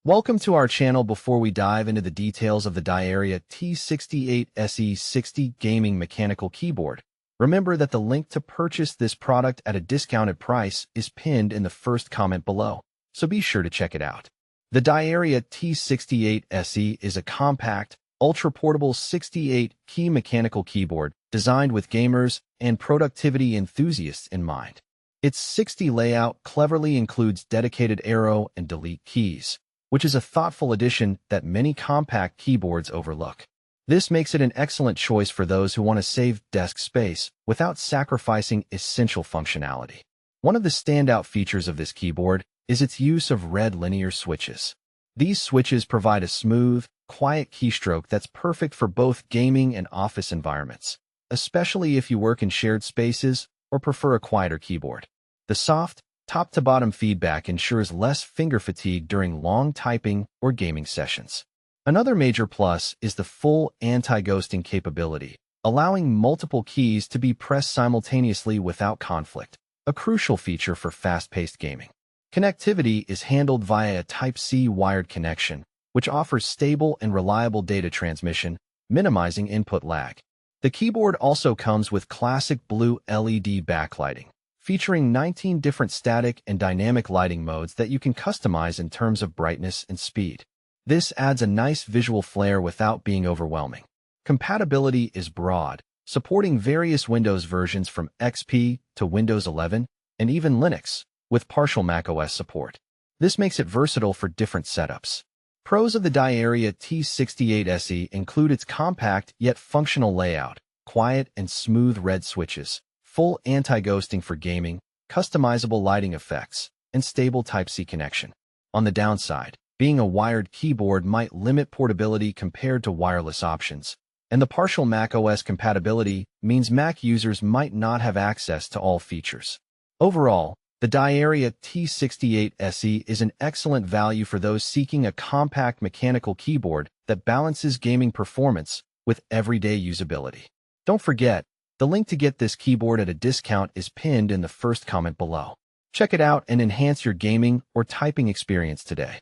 Welcome to our channel. Before we dive into the details of the DIERYA T68SE 60 gaming mechanical keyboard, remember that the link to purchase this product at a discounted price is pinned in the first comment below, so be sure to check it out. The DIERYA T68SE is a compact, ultra-portable 68-key mechanical keyboard designed with gamers and productivity enthusiasts in mind. Its 60 layout cleverly includes dedicated arrow and delete keys, which is a thoughtful addition that many compact keyboards overlook. This makes it an excellent choice for those who want to save desk space without sacrificing essential functionality. One of the standout features of this keyboard is its use of red linear switches. These switches provide a smooth, quiet keystroke that's perfect for both gaming and office environments, especially if you work in shared spaces or prefer a quieter keyboard. The soft, top-to-bottom feedback ensures less finger fatigue during long typing or gaming sessions. Another major plus is the full anti-ghosting capability, allowing multiple keys to be pressed simultaneously without conflict, a crucial feature for fast-paced gaming. Connectivity is handled via a Type-C wired connection, which offers stable and reliable data transmission, minimizing input lag. The keyboard also comes with classic blue LED backlighting, featuring 19 different static and dynamic lighting modes that you can customize in terms of brightness and speed. This adds a nice visual flair without being overwhelming. Compatibility is broad, supporting various Windows versions from XP to Windows 11 and even Linux, with partial macOS support. This makes it versatile for different setups. Pros of the DIERYA T68SE include its compact yet functional layout, quiet and smooth red switches, full anti-ghosting for gaming, customizable lighting effects, and stable Type-C connection. On the downside, being a wired keyboard might limit portability compared to wireless options, and the partial macOS compatibility means Mac users might not have access to all features. Overall, the DIERYA T68SE is an excellent value for those seeking a compact mechanical keyboard that balances gaming performance with everyday usability. Don't forget, the link to get this keyboard at a discount is pinned in the first comment below. Check it out and enhance your gaming or typing experience today.